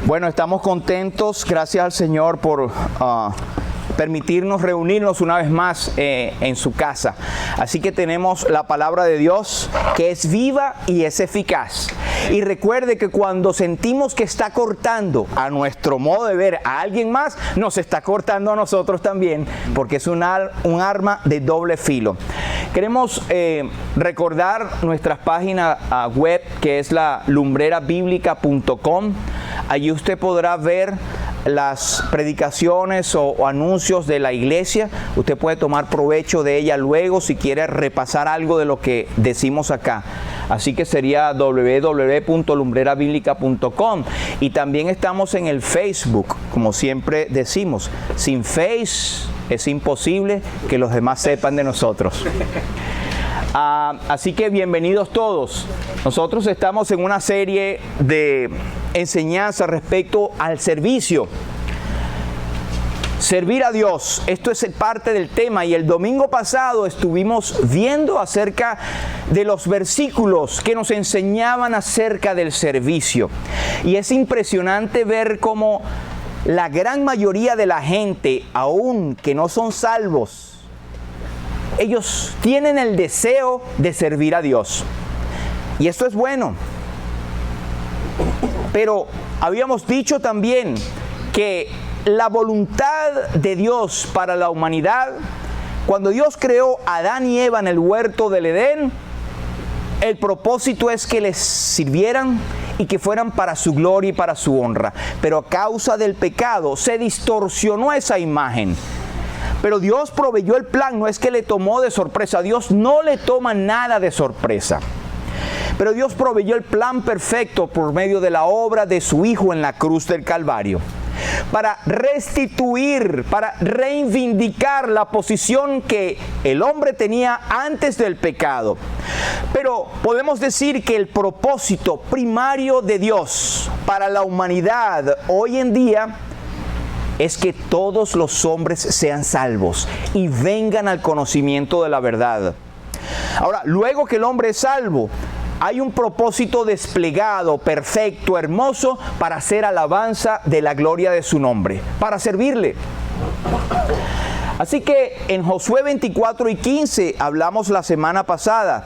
Bueno, estamos contentos, gracias al Señor por permitirnos reunirnos una vez más en su casa. Así que tenemos la palabra de Dios que es viva y es eficaz. Y recuerde que cuando sentimos que está cortando a nuestro modo de ver a alguien más, nos está cortando a nosotros también, porque es un arma de doble filo. Queremos recordar nuestra página web, que es la lumbrerabiblica.com. Allí usted podrá ver las predicaciones o anuncios de la iglesia. Usted puede tomar provecho de ella luego si quiere repasar algo de lo que decimos acá. Así que sería www.lumbrerabiblica.com. Y también estamos en el Facebook, como siempre decimos. Sin Face es imposible que los demás sepan de nosotros. Así que bienvenidos todos. Nosotros estamos en una serie de enseñanza respecto al servicio. Servir a Dios, esto es parte del tema, y el domingo pasado estuvimos viendo acerca de los versículos que nos enseñaban acerca del servicio. Y es impresionante ver cómo la gran mayoría de la gente, aun que no son salvos, ellos tienen el deseo de servir a Dios. Y esto es bueno. Pero habíamos dicho también que la voluntad de Dios para la humanidad, cuando Dios creó a Adán y Eva en el huerto del Edén, el propósito es que les sirvieran y que fueran para su gloria y para su honra. Pero a causa del pecado se distorsionó esa imagen. Pero Dios proveyó el plan, no es que le tomó de sorpresa. Dios no le toma nada de sorpresa. Pero Dios proveyó el plan perfecto por medio de la obra de su Hijo en la cruz del Calvario, para restituir, para reivindicar la posición que el hombre tenía antes del pecado. Pero podemos decir que el propósito primario de Dios para la humanidad hoy en día es que todos los hombres sean salvos y vengan al conocimiento de la verdad. Ahora, luego que el hombre es salvo, hay un propósito desplegado, perfecto, hermoso, para hacer alabanza de la gloria de su nombre, para servirle. Así que en Josué 24 y 15 hablamos la semana pasada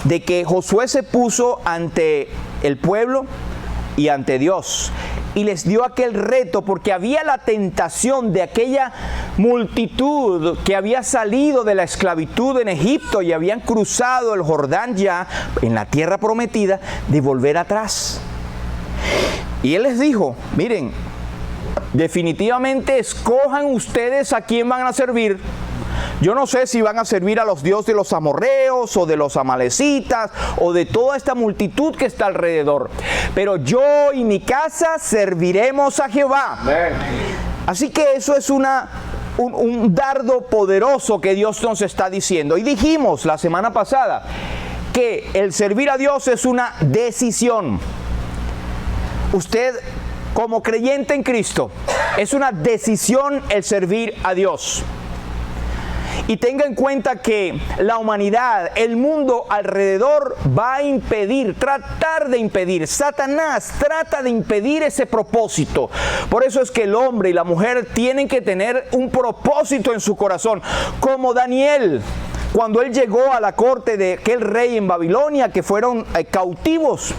de que Josué se puso ante el pueblo y ante Dios, y les dio aquel reto porque había la tentación de aquella multitud que había salido de la esclavitud en Egipto y habían cruzado el Jordán ya en la tierra prometida, de volver atrás. Y Él les dijo: miren, definitivamente escojan ustedes a quién van a servir. Yo no sé si van a servir a los dioses de los amorreos o de los amalecitas o de toda esta multitud que está alrededor, pero yo y mi casa serviremos a Jehová. Amén. Así que eso es un dardo poderoso que Dios nos está diciendo. Y dijimos la semana pasada que el servir a Dios es una decisión. Usted, como creyente en Cristo, es una decisión el servir a Dios. Y tenga en cuenta que la humanidad, el mundo alrededor va a tratar de impedir. Satanás trata de impedir ese propósito. Por eso es que el hombre y la mujer tienen que tener un propósito en su corazón. Como Daniel, cuando él llegó a la corte de aquel rey en Babilonia, que fueron cautivos.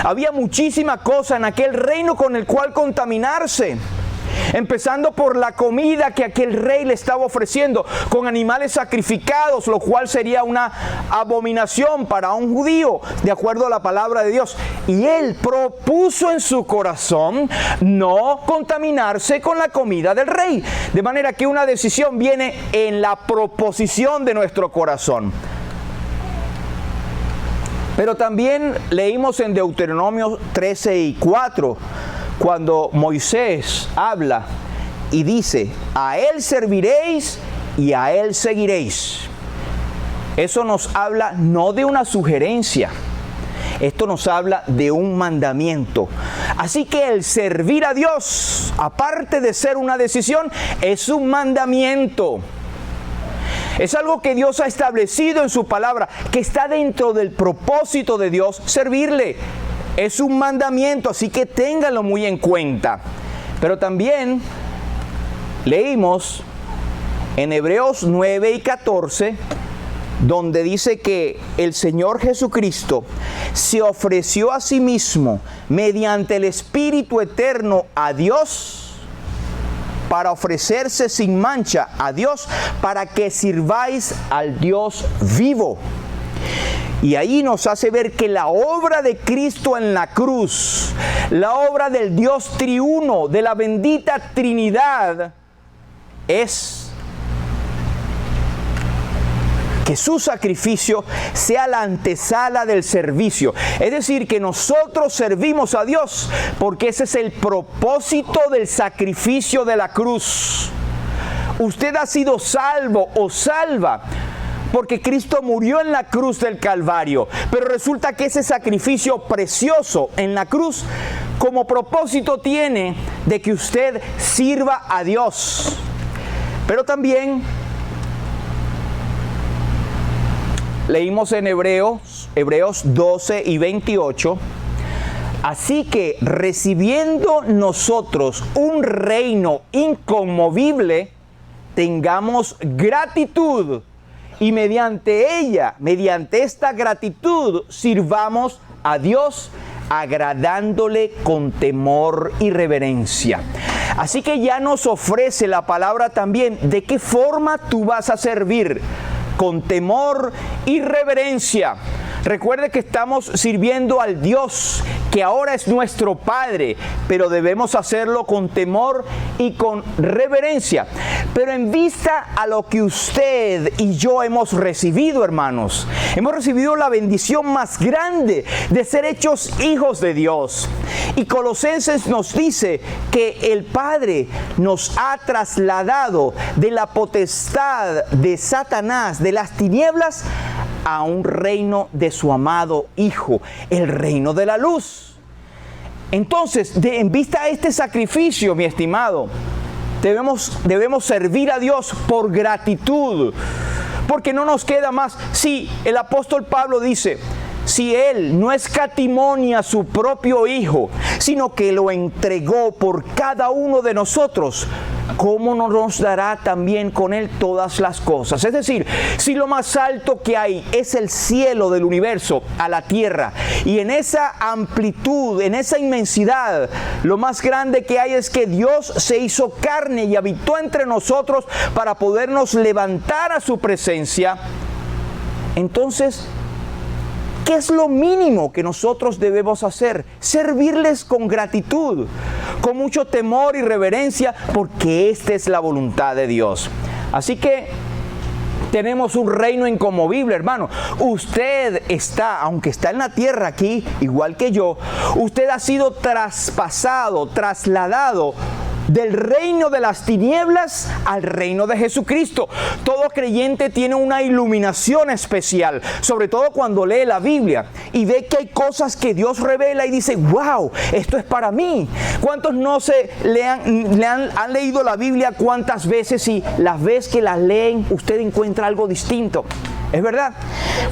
Había muchísima cosa en aquel reino con el cual contaminarse. Empezando por la comida que aquel rey le estaba ofreciendo, con animales sacrificados, lo cual sería una abominación para un judío, de acuerdo a la palabra de Dios. Y él propuso en su corazón no contaminarse con la comida del rey. De manera que una decisión viene en la proposición de nuestro corazón. Pero también leímos en Deuteronomio 13 y 4, cuando Moisés habla y dice: a Él serviréis y a Él seguiréis. Eso nos habla no de una sugerencia, esto nos habla de un mandamiento. Así que el servir a Dios, aparte de ser una decisión, es un mandamiento. Es algo que Dios ha establecido en su palabra, que está dentro del propósito de Dios servirle. Es un mandamiento, así que ténganlo muy en cuenta. Pero también leímos en Hebreos 9 y 14, donde dice que el Señor Jesucristo se ofreció a sí mismo mediante el Espíritu Eterno a Dios, para ofrecerse sin mancha a Dios, para que sirváis al Dios vivo. Y ahí nos hace ver que la obra de Cristo en la cruz, la obra del Dios triuno, de la bendita Trinidad, es que su sacrificio sea la antesala del servicio. Es decir, que nosotros servimos a Dios porque ese es el propósito del sacrificio de la cruz. Usted ha sido salvo o salva porque Cristo murió en la cruz del Calvario. Pero resulta que ese sacrificio precioso en la cruz, como propósito tiene de que usted sirva a Dios. Pero también leímos en Hebreos 12 y 28, así que recibiendo nosotros un reino inconmovible, tengamos gratitud y mediante esta gratitud, sirvamos a Dios agradándole con temor y reverencia. Así que ya nos ofrece la palabra también de qué forma tú vas a servir. Con temor y reverencia. Recuerde que estamos sirviendo al Dios que ahora es nuestro Padre, pero debemos hacerlo con temor y con reverencia. Pero en vista a lo que usted y yo hemos recibido, hermanos, hemos recibido la bendición más grande de ser hechos hijos de Dios. Y Colosenses nos dice que el Padre nos ha trasladado de la potestad de Satanás, de las tinieblas, a un reino de su amado Hijo, el reino de la luz. Entonces, en vista a este sacrificio, mi estimado, debemos servir a Dios por gratitud, porque no nos queda más. Sí, el apóstol Pablo dice, si Él no escatimó a su propio Hijo, sino que lo entregó por cada uno de nosotros, ¿cómo no nos dará también con Él todas las cosas? Es decir, si lo más alto que hay es el cielo del universo a la tierra, y en esa amplitud, en esa inmensidad, lo más grande que hay es que Dios se hizo carne y habitó entre nosotros para podernos levantar a su presencia, entonces, ¿qué es lo mínimo que nosotros debemos hacer? Servirles con gratitud, con mucho temor y reverencia, porque esta es la voluntad de Dios. Así que tenemos un reino inconmovible, hermano. Usted está, aunque está en la tierra aquí, igual que yo, usted ha sido traspasado, trasladado del reino de las tinieblas al reino de Jesucristo. Todo creyente tiene una iluminación especial, sobre todo cuando lee la Biblia y ve que hay cosas que Dios revela y dice, wow, esto es para mí. ¿Cuántos no han leído la Biblia cuántas veces y las veces que las leen usted encuentra algo distinto? Es verdad,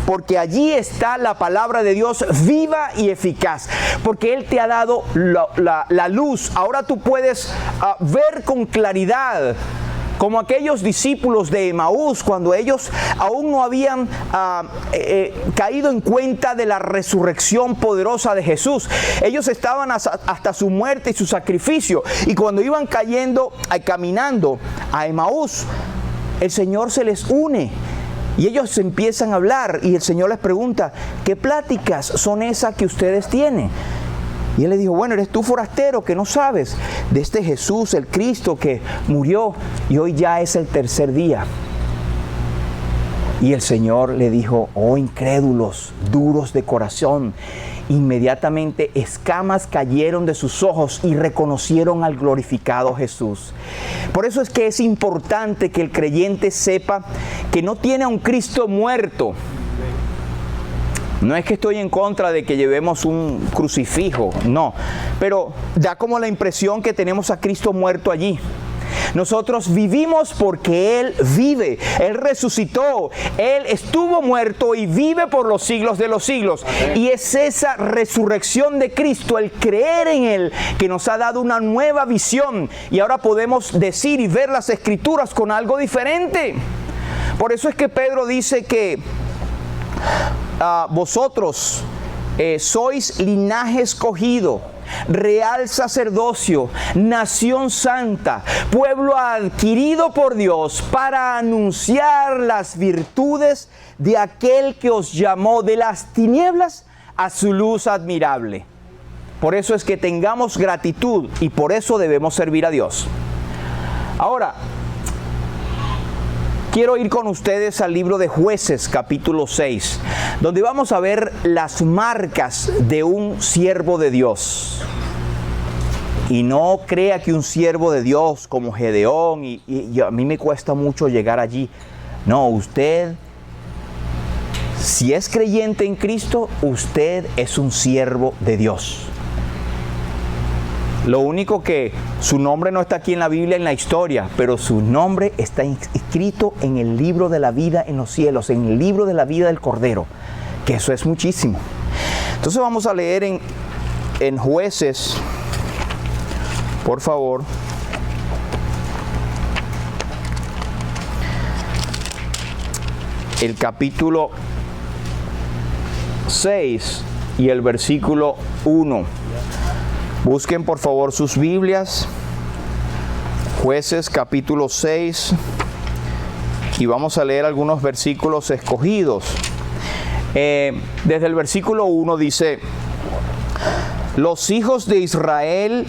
porque allí está la palabra de Dios viva y eficaz, porque Él te ha dado la luz. Ahora tú puedes ver con claridad, como aquellos discípulos de Emaús, cuando ellos aún no habían caído en cuenta de la resurrección poderosa de Jesús. Ellos estaban hasta su muerte y su sacrificio, y cuando iban caminando a Emaús, el Señor se les une. Y ellos empiezan a hablar y el Señor les pregunta, ¿qué pláticas son esas que ustedes tienen? Y Él les dijo, bueno, eres tú forastero que no sabes de este Jesús, el Cristo que murió y hoy ya es el tercer día. Y el Señor le dijo, oh incrédulos, duros de corazón. Inmediatamente escamas cayeron de sus ojos y reconocieron al glorificado Jesús. Por eso es que es importante que el creyente sepa que no tiene a un Cristo muerto. No es que estoy en contra de que llevemos un crucifijo, no. Pero da como la impresión que tenemos a Cristo muerto allí. Nosotros vivimos porque Él vive. Él resucitó. Él estuvo muerto y vive por los siglos de los siglos. Y es esa resurrección de Cristo, el creer en Él, que nos ha dado una nueva visión. Y ahora podemos decir y ver las Escrituras con algo diferente. Por eso es que Pedro dice que vosotros sois linaje escogido, real sacerdocio, nación santa, pueblo adquirido por Dios para anunciar las virtudes de aquel que os llamó de las tinieblas a su luz admirable. Por eso es que tengamos gratitud y por eso debemos servir a Dios. Ahora, quiero ir con ustedes al libro de Jueces, capítulo 6, donde vamos a ver las marcas de un siervo de Dios. Y no crea que un siervo de Dios como Gedeón, y a mí me cuesta mucho llegar allí. No, usted, si es creyente en Cristo, usted es un siervo de Dios. Lo único que su nombre no está aquí en la Biblia, en la historia, pero su nombre está escrito en el libro de la vida en los cielos, en el libro de la vida del Cordero, que eso es muchísimo. Entonces vamos a leer en Jueces, por favor. El capítulo 6 y el versículo 1. Busquen por favor sus Biblias, Jueces capítulo 6, y vamos a leer algunos versículos escogidos. Desde el versículo 1 dice: los hijos de Israel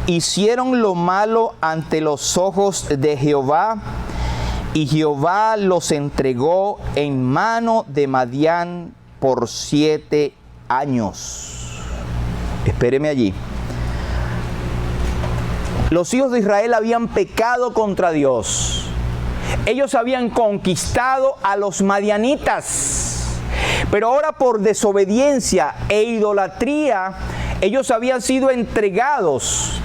hicieron lo malo ante los ojos de Jehová, y Jehová los entregó en mano de Madián por 7 años. Espéreme allí. Los hijos de Israel habían pecado contra Dios. Ellos habían conquistado a los madianitas. Pero ahora por desobediencia e idolatría, ellos habían sido entregados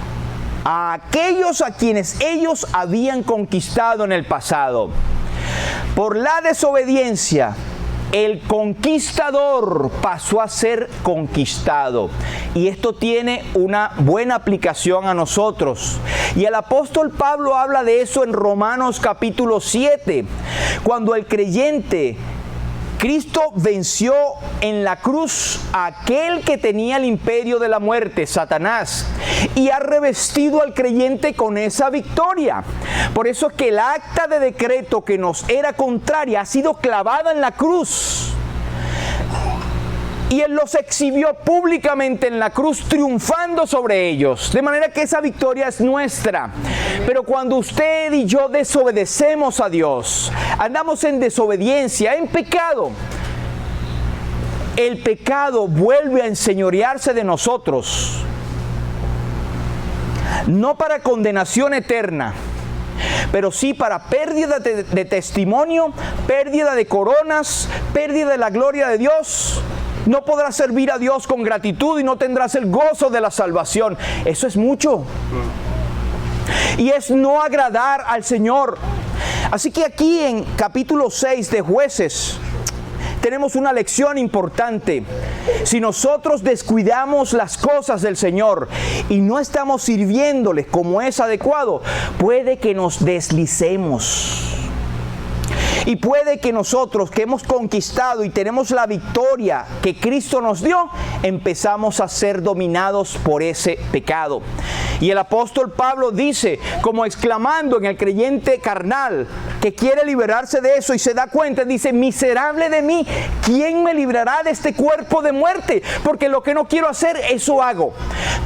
a aquellos a quienes ellos habían conquistado en el pasado. Por la desobediencia, el conquistador pasó a ser conquistado. Y esto tiene una buena aplicación a nosotros. Y el apóstol Pablo habla de eso en Romanos capítulo 7. Cuando el creyente, Cristo venció en la cruz a aquel que tenía el imperio de la muerte, Satanás, y ha revestido al creyente con esa victoria. Por eso es que el acta de decreto que nos era contraria ha sido clavada en la cruz. Y Él los exhibió públicamente en la cruz, triunfando sobre ellos. De manera que esa victoria es nuestra. Pero cuando usted y yo desobedecemos a Dios, andamos en desobediencia, en pecado, el pecado vuelve a enseñorearse de nosotros. No para condenación eterna, pero sí para pérdida de testimonio, pérdida de coronas, pérdida de la gloria de Dios. No podrás servir a Dios con gratitud y no tendrás el gozo de la salvación. Eso es mucho. Y es no agradar al Señor. Así que aquí en capítulo 6 de Jueces tenemos una lección importante. Si nosotros descuidamos las cosas del Señor y no estamos sirviéndole como es adecuado, puede que nos deslicemos. Y puede que nosotros que hemos conquistado y tenemos la victoria que Cristo nos dio, empezamos a ser dominados por ese pecado. Y el apóstol Pablo dice, como exclamando en el creyente carnal, que quiere liberarse de eso y se da cuenta, dice: miserable de mí, ¿quién me librará de este cuerpo de muerte? Porque lo que no quiero hacer, eso hago.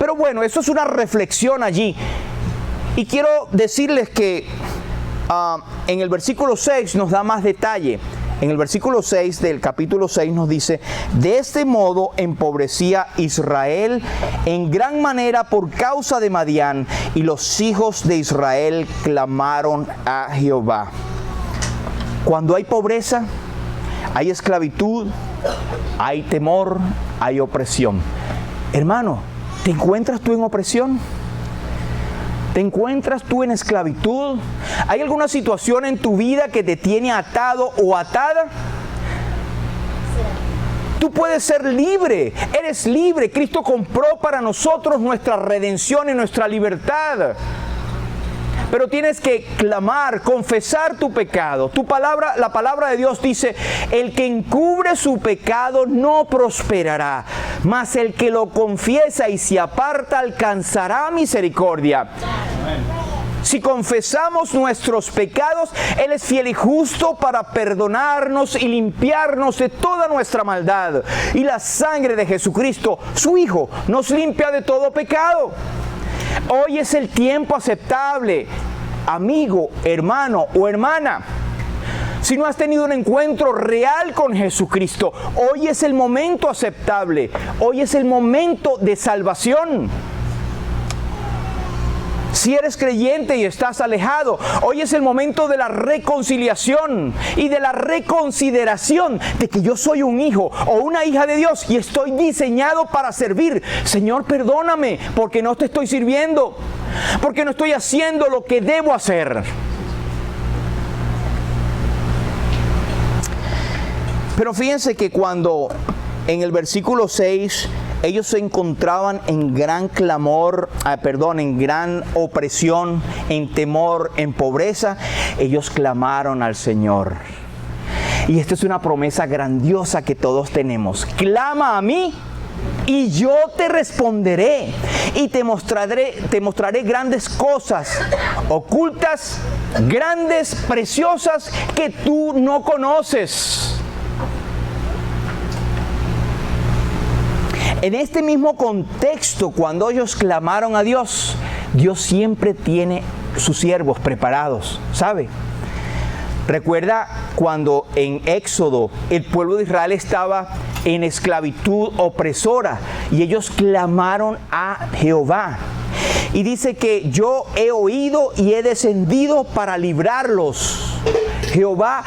Pero bueno, eso es una reflexión allí. Y quiero decirles que en el versículo 6 nos da más detalle. En el versículo 6 del capítulo 6 nos dice: de este modo empobrecía Israel en gran manera por causa de Madián, y los hijos de Israel clamaron a Jehová. Cuando hay pobreza, hay esclavitud, hay temor, hay opresión. Hermano, ¿te encuentras tú en opresión? ¿Te encuentras tú en esclavitud? ¿Hay alguna situación en tu vida que te tiene atado o atada? Tú puedes ser libre, eres libre. Cristo compró para nosotros nuestra redención y nuestra libertad. Pero tienes que clamar, confesar tu pecado. La palabra de Dios dice, el que encubre su pecado no prosperará, mas el que lo confiesa y se aparta alcanzará misericordia. Si confesamos nuestros pecados, Él es fiel y justo para perdonarnos y limpiarnos de toda nuestra maldad. Y la sangre de Jesucristo, su Hijo, nos limpia de todo pecado. Hoy es el tiempo aceptable, amigo, hermano o hermana. Si no has tenido un encuentro real con Jesucristo, hoy es el momento aceptable. Hoy es el momento de salvación. Si eres creyente y estás alejado, hoy es el momento de la reconciliación y de la reconsideración de que yo soy un hijo o una hija de Dios y estoy diseñado para servir. Señor, perdóname porque no te estoy sirviendo, porque no estoy haciendo lo que debo hacer. Pero fíjense que cuando en el versículo 6 ellos se encontraban en gran clamor, en gran opresión, en temor, en pobreza, ellos clamaron al Señor. Y esta es una promesa grandiosa que todos tenemos. Clama a mí y yo te responderé y te mostraré grandes cosas ocultas, grandes, preciosas que tú no conoces. En este mismo contexto, cuando ellos clamaron a Dios, Dios siempre tiene sus siervos preparados, ¿sabe? Recuerda cuando en Éxodo el pueblo de Israel estaba en esclavitud opresora y ellos clamaron a Jehová. Y dice que yo he oído y he descendido para librarlos. Jehová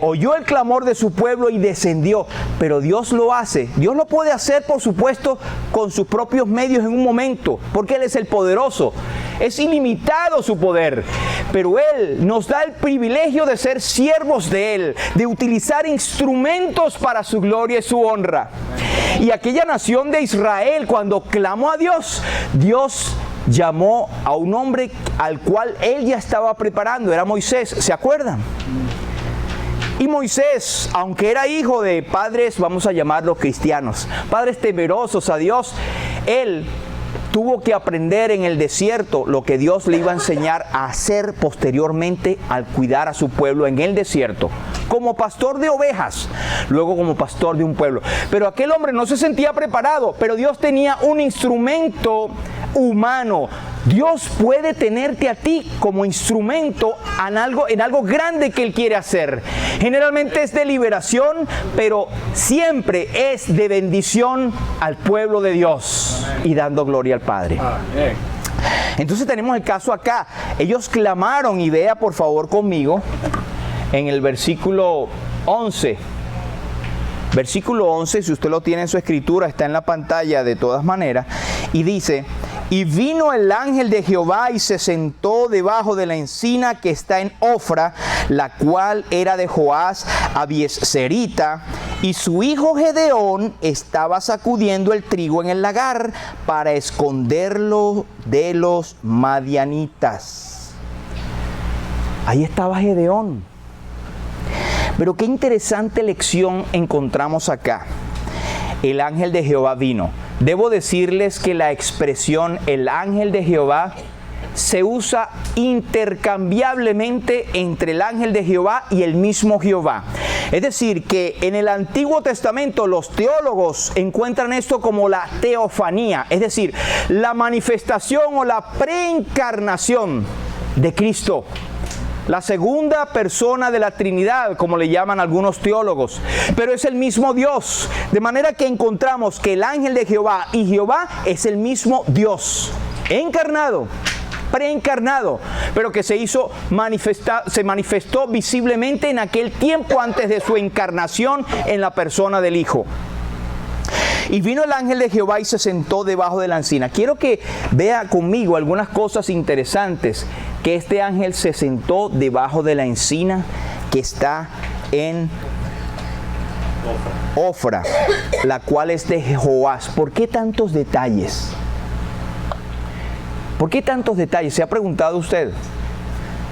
oyó el clamor de su pueblo y descendió, pero Dios lo hace. Dios lo puede hacer, por supuesto, con sus propios medios en un momento, porque Él es el poderoso. Es ilimitado su poder, pero Él nos da el privilegio de ser siervos de Él, de utilizar instrumentos para su gloria y su honra. Y aquella nación de Israel, cuando clamó a Dios, Dios llamó a un hombre al cual Él ya estaba preparando, era Moisés, ¿se acuerdan? Y Moisés, aunque era hijo de padres, vamos a llamarlos cristianos, padres temerosos a Dios, él tuvo que aprender en el desierto lo que Dios le iba a enseñar a hacer posteriormente al cuidar a su pueblo en el desierto, como pastor de ovejas, luego como pastor de un pueblo. Pero aquel hombre no se sentía preparado, pero Dios tenía un instrumento humano. Dios puede tenerte a ti como instrumento en algo grande que Él quiere hacer. Generalmente es de liberación, pero siempre es de bendición al pueblo de Dios y dando gloria al Padre. Entonces tenemos el caso acá. Ellos clamaron, y vea por favor conmigo en el versículo 11. Versículo 11, si usted lo tiene en su escritura, está en la pantalla de todas maneras, y dice: y vino el ángel de Jehová y se sentó debajo de la encina que está en Ofra, la cual era de Joás Abiezerita, y su hijo Gedeón estaba sacudiendo el trigo en el lagar para esconderlo de los madianitas. Ahí estaba Gedeón. Pero qué interesante lección encontramos acá. El ángel de Jehová vino. Debo decirles que la expresión el ángel de Jehová se usa intercambiablemente entre el ángel de Jehová y el mismo Jehová. Es decir, que en el Antiguo Testamento los teólogos encuentran esto como la teofanía, es decir, la manifestación o la preencarnación de Cristo. La segunda persona de la Trinidad, como le llaman algunos teólogos, pero es el mismo Dios. De manera que encontramos que el ángel de Jehová y Jehová es el mismo Dios, encarnado, preencarnado, pero que se manifestó visiblemente en aquel tiempo antes de su encarnación en la persona del Hijo. Y vino el ángel de Jehová y se sentó debajo de la encina. Quiero que vea conmigo algunas cosas interesantes, que este ángel se sentó debajo de la encina que está en Ofra, la cual es de Joás. ¿Por qué tantos detalles? ¿Por qué tantos detalles? ¿Se ha preguntado usted?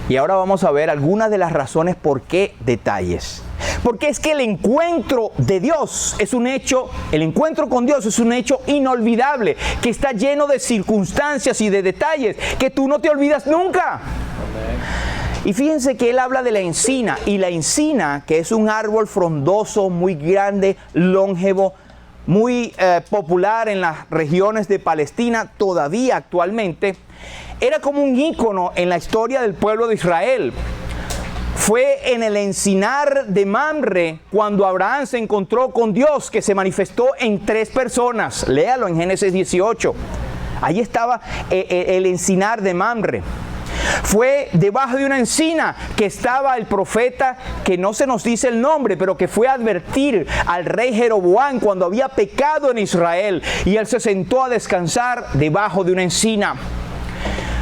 Y ahora vamos a ver algunas de las razones por qué detalles. Porque es que el encuentro de Dios es un hecho, el encuentro con Dios es un hecho inolvidable, que está lleno de circunstancias y de detalles que tú no te olvidas nunca. Amén. Y fíjense que él habla de la encina, y la encina, que es un árbol frondoso, muy grande, longevo, muy popular en las regiones de Palestina, todavía actualmente, era como un ícono en la historia del pueblo de Israel. Fue en el encinar de Mamre cuando Abraham se encontró con Dios, que se manifestó en 3 personas. Léalo en Génesis 18. Ahí estaba el encinar de Mamre. Fue debajo de una encina que estaba el profeta, que no se nos dice el nombre, pero que fue a advertir al rey Jeroboam cuando había pecado en Israel, y él se sentó a descansar debajo de una encina.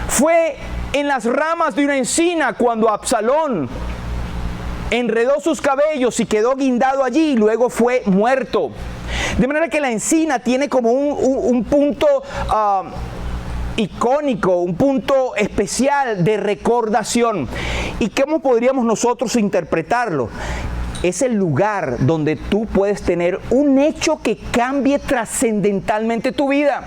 Fue en las ramas de una encina cuando Absalón enredó sus cabellos y quedó guindado allí, y luego fue muerto. De manera que la encina tiene como un punto icónico, un punto especial de recordación. ¿Y cómo podríamos nosotros interpretarlo? Es el lugar donde tú puedes tener un hecho que cambie trascendentalmente tu vida.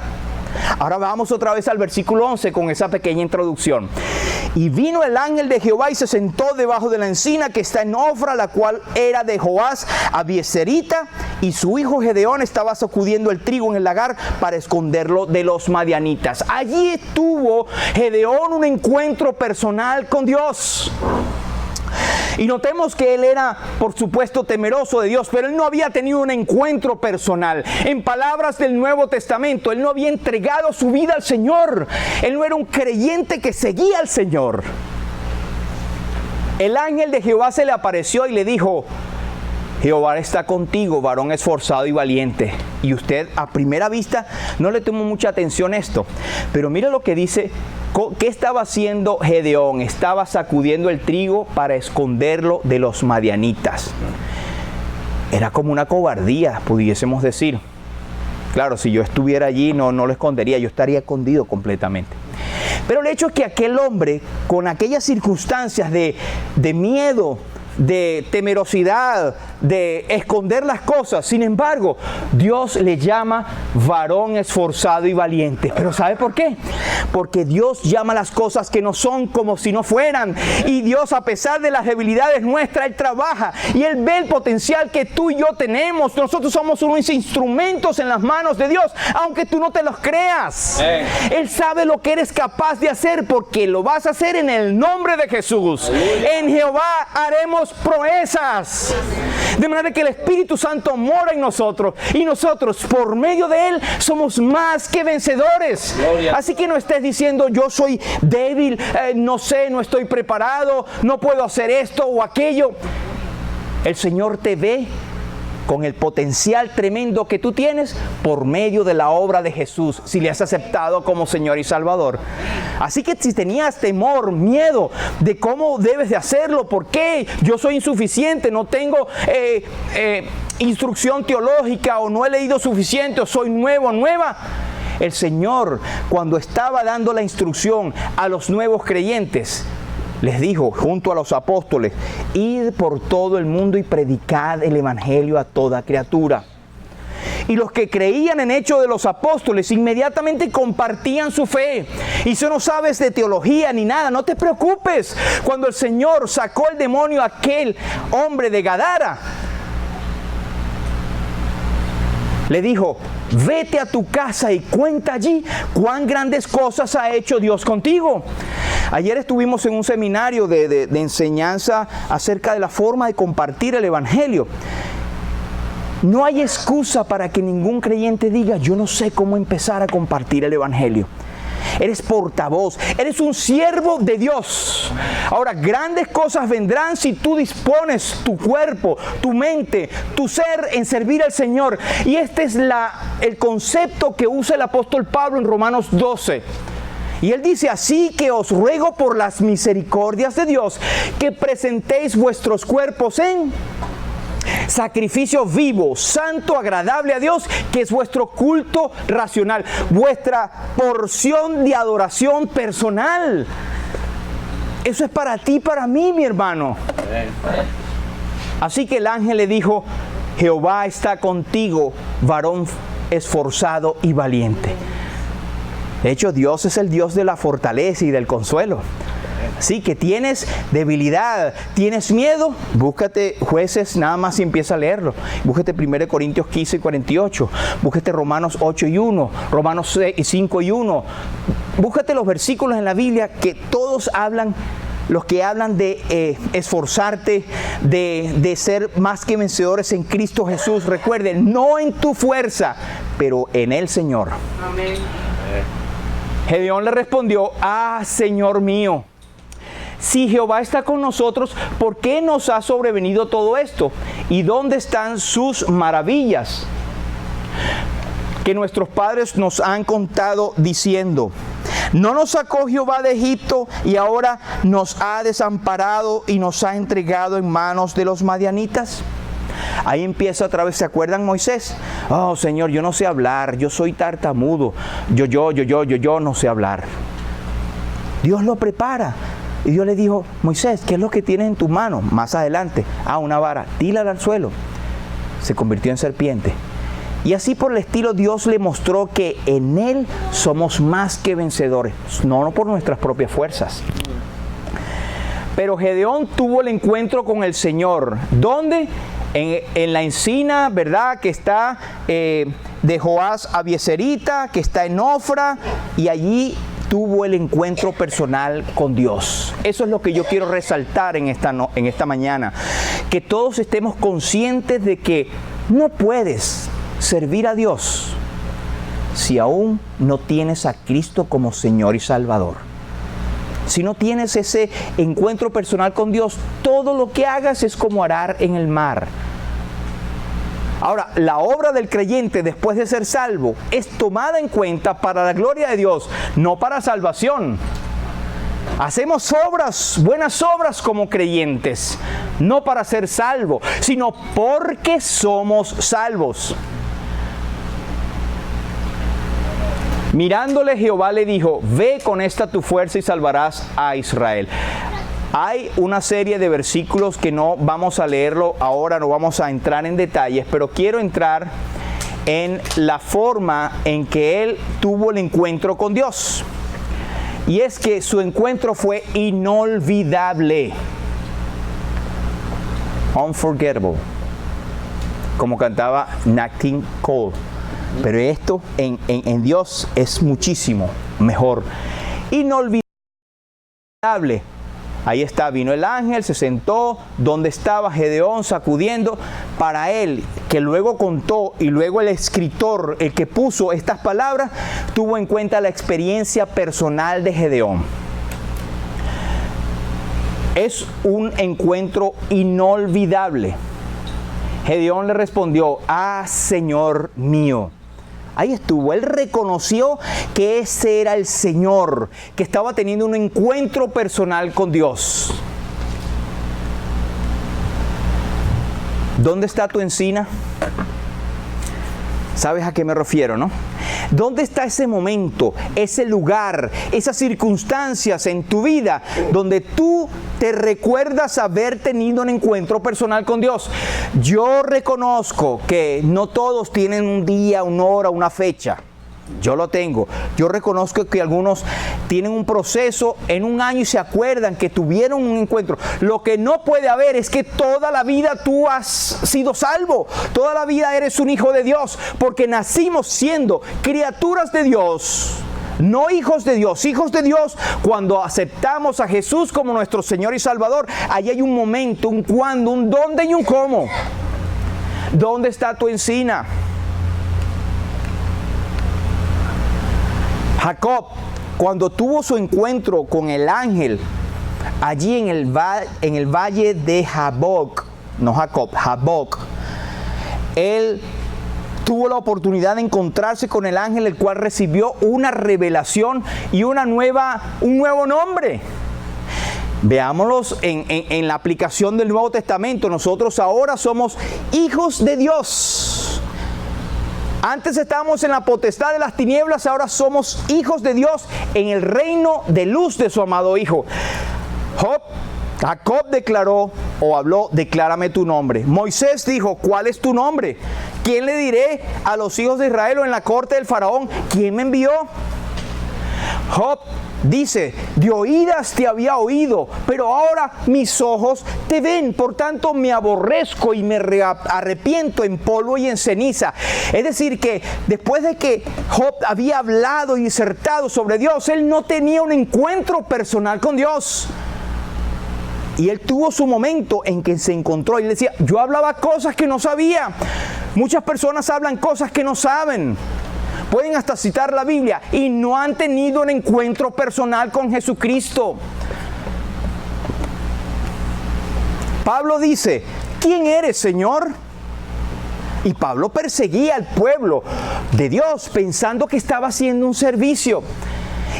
Ahora vamos otra vez al versículo 11 con esa pequeña introducción. Y vino el ángel de Jehová y se sentó debajo de la encina que está en Ofra, la cual era de Joás Abieserita, y su hijo Gedeón estaba sacudiendo el trigo en el lagar para esconderlo de los madianitas. Allí tuvo Gedeón un encuentro personal con Dios. Y notemos que él era, por supuesto, temeroso de Dios, pero él no había tenido un encuentro personal. En palabras del Nuevo Testamento, él no había entregado su vida al Señor. Él no era un creyente que seguía al Señor. El ángel de Jehová se le apareció y le dijo: Jehová está contigo, varón esforzado y valiente. Y usted a primera vista no le tomó mucha atención a esto, pero mira lo que dice. ¿Qué estaba haciendo Gedeón? Estaba sacudiendo el trigo para esconderlo de los madianitas. Era como una cobardía, pudiésemos decir. Claro, si yo estuviera allí no lo escondería, yo estaría escondido completamente. Pero el hecho es que aquel hombre, con aquellas circunstancias de miedo, de temerosidad, de esconder las cosas, sin embargo, Dios le llama varón esforzado y valiente. ¿Pero sabe por qué? Porque Dios llama las cosas que no son como si no fueran. Y Dios, a pesar de las debilidades nuestras, Él trabaja y Él ve el potencial que tú y yo tenemos. Nosotros somos unos instrumentos en las manos de Dios, aunque tú no te los creas. Él sabe lo que eres capaz de hacer, porque lo vas a hacer en el nombre de Jesús. En Jehová haremos proezas. De manera que el Espíritu Santo mora en nosotros, y nosotros por medio de Él somos más que vencedores. Así que no estés diciendo: yo soy débil, no sé, no estoy preparado, no puedo hacer esto o aquello. El Señor te ve con el potencial tremendo que tú tienes por medio de la obra de Jesús, si le has aceptado como Señor y Salvador. Así que si tenías temor, miedo de cómo debes de hacerlo, por qué yo soy insuficiente, no tengo instrucción teológica, o no he leído suficiente, o soy nuevo, nueva. El Señor, cuando estaba dando la instrucción a los nuevos creyentes, les dijo junto a los apóstoles: id por todo el mundo y predicad el evangelio a toda criatura. Y los que creían en Hechos de los Apóstoles inmediatamente compartían su fe. Y si no sabes de teología ni nada, no te preocupes. Cuando el Señor sacó el demonio a aquel hombre de Gadara, le dijo: vete a tu casa y cuenta allí cuán grandes cosas ha hecho Dios contigo. Ayer estuvimos en un seminario de enseñanza acerca de la forma de compartir el evangelio. No hay excusa para que ningún creyente diga: yo no sé cómo empezar a compartir el evangelio. Eres portavoz, eres un siervo de Dios. Ahora, grandes cosas vendrán si tú dispones tu cuerpo, tu mente, tu ser en servir al Señor. Y esta es la el concepto que usa el apóstol Pablo en Romanos 12. Y él dice: así que os ruego por las misericordias de Dios que presentéis vuestros cuerpos en sacrificio vivo, santo, agradable a Dios, que es vuestro culto racional, vuestra porción de adoración personal. Eso es para ti y para mí, mi hermano. Así que el ángel le dijo: Jehová está contigo, varón esforzado y valiente. De hecho, Dios es el Dios de la fortaleza y del consuelo. Sí, que tienes debilidad, tienes miedo, búscate Jueces nada más y empieza a leerlo. Búscate 1 Corintios 15 y 48, búscate Romanos 8 y 1, Romanos 5 y 1. Búscate los versículos en la Biblia que todos hablan, los que hablan de esforzarte, de ser más que vencedores en Cristo Jesús. Recuerden, no en tu fuerza, pero en el Señor. Amén. Gedeón le respondió: ah, Señor mío, si Jehová está con nosotros, ¿por qué nos ha sobrevenido todo esto? ¿Y dónde están sus maravillas que nuestros padres nos han contado diciendo: ¿no nos sacó Jehová de Egipto y ahora nos ha desamparado y nos ha entregado en manos de los madianitas? Ahí empieza otra vez, ¿se acuerdan Moisés? Oh, Señor, yo no sé hablar, yo soy tartamudo, yo no sé hablar. Dios lo prepara. Y Dios le dijo: Moisés, ¿qué es lo que tienes en tu mano? Más adelante: una vara, tírala al suelo. Se convirtió en serpiente. Y así por el estilo, Dios le mostró que en Él somos más que vencedores, no por nuestras propias fuerzas. Pero Gedeón tuvo el encuentro con el Señor. ¿Dónde? En la encina, ¿verdad? Que está de Joás Abieserita, que está en Ofra, y allí tuvo el encuentro personal con Dios. Eso es lo que yo quiero resaltar en esta mañana. Que todos estemos conscientes de que no puedes servir a Dios si aún no tienes a Cristo como Señor y Salvador. Si no tienes ese encuentro personal con Dios, todo lo que hagas es como arar en el mar. Ahora, la obra del creyente después de ser salvo es tomada en cuenta para la gloria de Dios, no para salvación. Hacemos obras, buenas obras como creyentes, no para ser salvos, sino porque somos salvos. Mirándole, Jehová le dijo: ve con esta tu fuerza y salvarás a Israel. Hay una serie de versículos que no vamos a leerlo ahora, no vamos a entrar en detalles, pero quiero entrar en la forma en que él tuvo el encuentro con Dios. Y es que su encuentro fue inolvidable. Unforgettable. Como cantaba Nat King Cole. Pero esto en Dios es muchísimo mejor. Inolvidable. Ahí está, vino el ángel, se sentó donde estaba Gedeón sacudiendo. Para él, que luego contó, y luego el escritor, el que puso estas palabras, tuvo en cuenta la experiencia personal de Gedeón. Es un encuentro inolvidable. Gedeón le respondió: ah, Señor mío. Ahí estuvo, él reconoció que ese era el Señor, que estaba teniendo un encuentro personal con Dios. ¿Dónde está tu encina? ¿Sabes a qué me refiero, no? ¿Dónde está ese momento, ese lugar, esas circunstancias en tu vida donde tú te recuerdas haber tenido un encuentro personal con Dios? Yo reconozco que no todos tienen un día, una hora, una fecha. Yo lo tengo. Yo reconozco que algunos tienen un proceso en un año y se acuerdan que tuvieron un encuentro. Lo que no puede haber es que toda la vida tú has sido salvo. Toda la vida eres un hijo de Dios, porque nacimos siendo criaturas de Dios. No hijos de Dios, hijos de Dios cuando aceptamos a Jesús como nuestro Señor y Salvador. Allí hay un momento, un cuándo, un dónde y un cómo. ¿Dónde está tu encina? Jacob, cuando tuvo su encuentro con el ángel, allí en el valle de Jaboc, no Jacob, Jaboc, él tuvo la oportunidad de encontrarse con el ángel, el cual recibió una revelación y un nuevo nombre. Veámoslos en la aplicación del Nuevo Testamento. Nosotros ahora somos hijos de Dios. Antes estábamos en la potestad de las tinieblas, ahora somos hijos de Dios en el reino de luz de su amado Hijo. Jacob declaró o habló: declárame tu nombre. Moisés dijo: ¿cuál es tu nombre? ¿Quién le diré a los hijos de Israel o en la corte del faraón? ¿Quién me envió? Job dice: de oídas te había oído, pero ahora mis ojos te ven. Por tanto me aborrezco y me arrepiento en polvo y en ceniza. Es decir, que después de que Job había hablado y disertado sobre Dios, él no tenía un encuentro personal con Dios. Y él tuvo su momento en que se encontró y le decía: yo hablaba cosas que no sabía. Muchas personas hablan cosas que no saben. Pueden hasta citar la Biblia y no han tenido un encuentro personal con Jesucristo. Pablo dice: ¿quién eres, Señor? Y Pablo perseguía al pueblo de Dios pensando que estaba haciendo un servicio.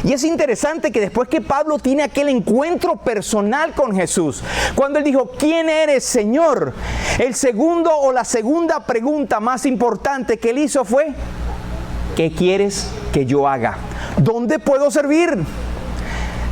Y es interesante que después que Pablo tiene aquel encuentro personal con Jesús, cuando él dijo: ¿quién eres, Señor?, el segundo o la segunda pregunta más importante que él hizo fue: ¿qué quieres que yo haga? ¿Dónde puedo servir?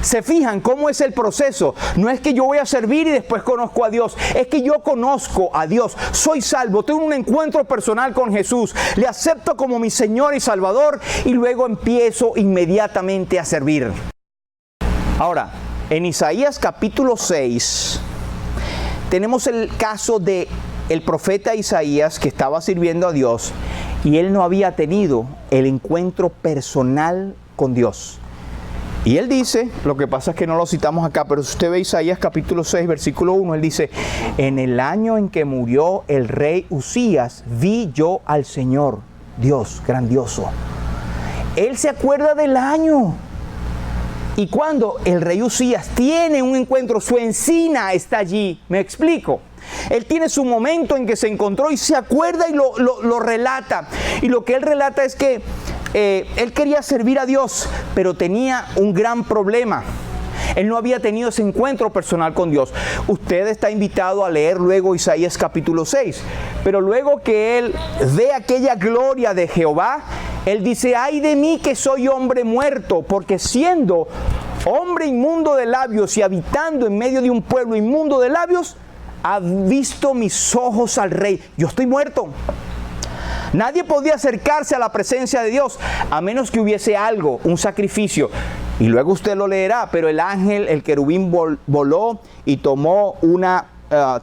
¿Se fijan cómo es el proceso? No es que yo voy a servir y después conozco a Dios. Es que yo conozco a Dios. Soy salvo. Tengo un encuentro personal con Jesús. Le acepto como mi Señor y Salvador y luego empiezo inmediatamente a servir. Ahora, en Isaías capítulo 6, tenemos el caso de el profeta Isaías que estaba sirviendo a Dios y él no había tenido el encuentro personal con Dios. Y él dice, lo que pasa es que no lo citamos acá, pero si usted ve Isaías capítulo 6, versículo 1, él dice: en el año en que murió el rey Uzías, vi yo al Señor, Dios grandioso. Él se acuerda del año. Y cuando el rey Uzías tiene un encuentro, su encina está allí. ¿Me explico? Él tiene su momento en que se encontró y se acuerda y lo relata. Y lo que él relata es que él quería servir a Dios, pero tenía un gran problema. Él no había tenido ese encuentro personal con Dios. Usted está invitado a leer luego Isaías capítulo 6. Pero luego que él ve aquella gloria de Jehová, él dice: ay de mí que soy hombre muerto, porque siendo hombre inmundo de labios y habitando en medio de un pueblo inmundo de labios, ha visto mis ojos al Rey. Yo estoy muerto. Nadie podía acercarse a la presencia de Dios a menos que hubiese algo, un sacrificio. Y luego usted lo leerá, pero el ángel, el querubín voló y tomó una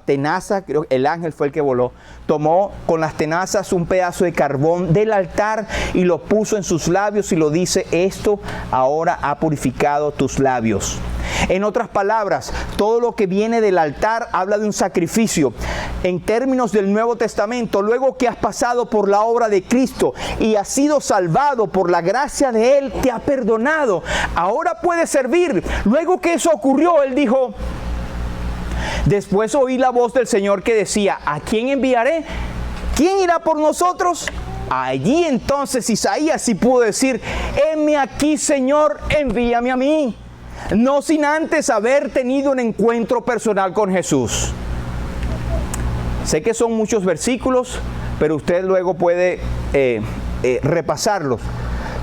tenaza, creo que el ángel fue el que voló, tomó con las tenazas un pedazo de carbón del altar y lo puso en sus labios y lo dice: esto ahora ha purificado tus labios. En otras palabras, todo lo que viene del altar habla de un sacrificio. En términos del Nuevo Testamento, luego que has pasado por la obra de Cristo y has sido salvado por la gracia de Él, te ha perdonado. Ahora puedes servir. Luego que eso ocurrió, Él dijo: después oí la voz del Señor que decía: ¿a quién enviaré? ¿Quién irá por nosotros? Allí entonces Isaías sí pudo decir: heme aquí, Señor, envíame a mí. No sin antes haber tenido un encuentro personal con Jesús. Sé que son muchos versículos, pero usted luego puede repasarlos.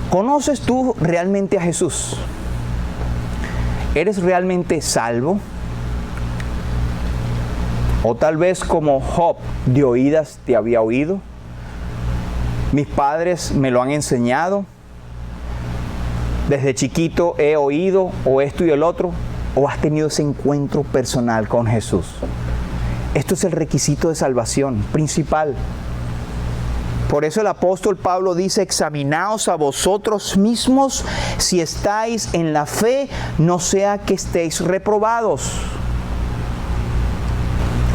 ¿Conoces tú realmente a Jesús? ¿Eres realmente salvo? O tal vez como Job, de oídas te había oído. Mis padres me lo han enseñado. Desde chiquito he oído o esto y el otro. ¿O has tenido ese encuentro personal con Jesús? Esto es el requisito de salvación principal. Por eso el apóstol Pablo dice: examinaos a vosotros mismos si estáis en la fe, no sea que estéis reprobados.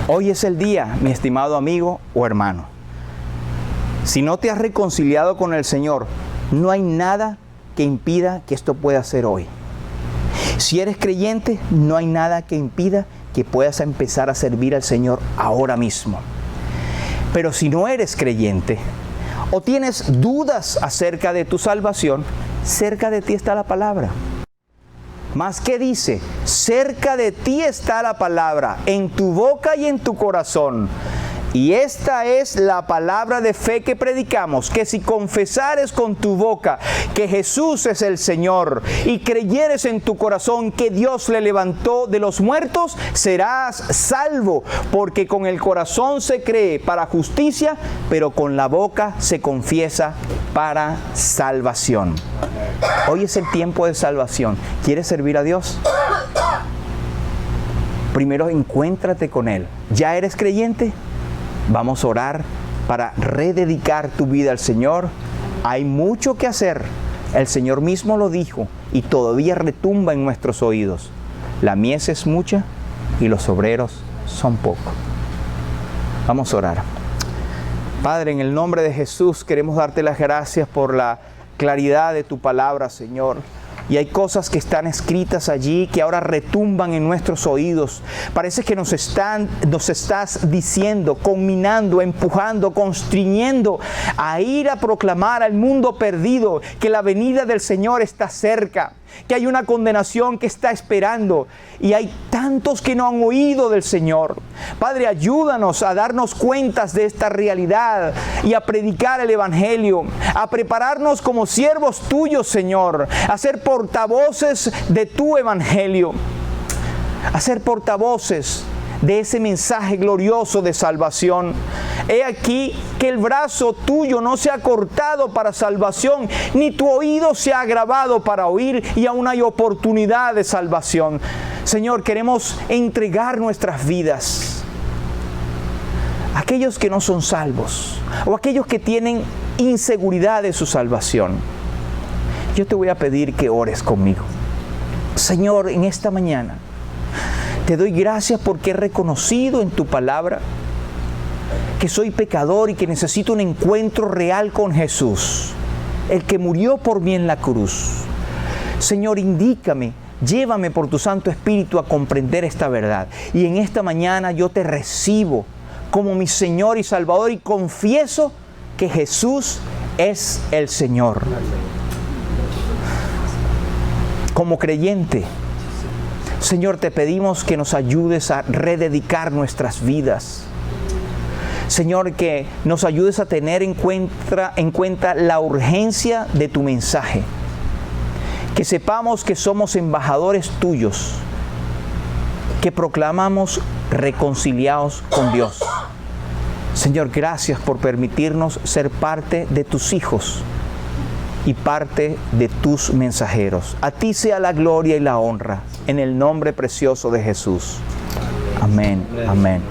Hoy es el día, mi estimado amigo o hermano. Si no te has reconciliado con el Señor, no hay nada que impida que esto pueda ser hoy. Si eres creyente, no hay nada que impida que puedas empezar a servir al Señor ahora mismo. Pero si no eres creyente, o tienes dudas acerca de tu salvación, cerca de ti está la palabra. Mas ¿qué dice? Cerca de ti está la palabra, en tu boca y en tu corazón. Y esta es la palabra de fe que predicamos, que si confesares con tu boca que Jesús es el Señor y creyeres en tu corazón que Dios le levantó de los muertos, serás salvo, porque con el corazón se cree para justicia, pero con la boca se confiesa para salvación. Hoy es el tiempo de salvación. ¿Quieres servir a Dios? Primero encuéntrate con Él. ¿Ya eres creyente? Vamos a orar para rededicar tu vida al Señor. Hay mucho que hacer. El Señor mismo lo dijo y todavía retumba en nuestros oídos. La mies es mucha y los obreros son pocos. Vamos a orar. Padre, en el nombre de Jesús queremos darte las gracias por la claridad de tu palabra, Señor. Y hay cosas que están escritas allí que ahora retumban en nuestros oídos. Parece que nos estás diciendo, conminando, empujando, constriñendo a ir a proclamar al mundo perdido que la venida del Señor está cerca, que hay una condenación que está esperando. Y hay tantos que no han oído del Señor. Padre, ayúdanos a darnos cuentas de esta realidad y a predicar el Evangelio, a prepararnos como siervos tuyos, Señor, a ser portavoces de tu Evangelio, a ser portavoces de ese mensaje glorioso de salvación. He aquí que el brazo tuyo no se ha cortado para salvación, ni tu oído se ha agravado para oír, y aún hay oportunidad de salvación. Señor, queremos entregar nuestras vidas a aquellos que no son salvos, o aquellos que tienen inseguridad de su salvación. Yo te voy a pedir que ores conmigo. Señor, en esta mañana te doy gracias porque he reconocido en tu palabra que soy pecador y que necesito un encuentro real con Jesús, el que murió por mí en la cruz. Señor, indícame, llévame por tu Santo Espíritu a comprender esta verdad. Y en esta mañana yo te recibo como mi Señor y Salvador y confieso que Jesús es el Señor. Como creyente, Señor, te pedimos que nos ayudes a rededicar nuestras vidas. Señor, que nos ayudes a tener en cuenta la urgencia de tu mensaje. Que sepamos que somos embajadores tuyos, que proclamamos reconciliados con Dios. Señor, gracias por permitirnos ser parte de tus hijos y parte de tus mensajeros. A ti sea la gloria y la honra, en el nombre precioso de Jesús. Amén. Amén.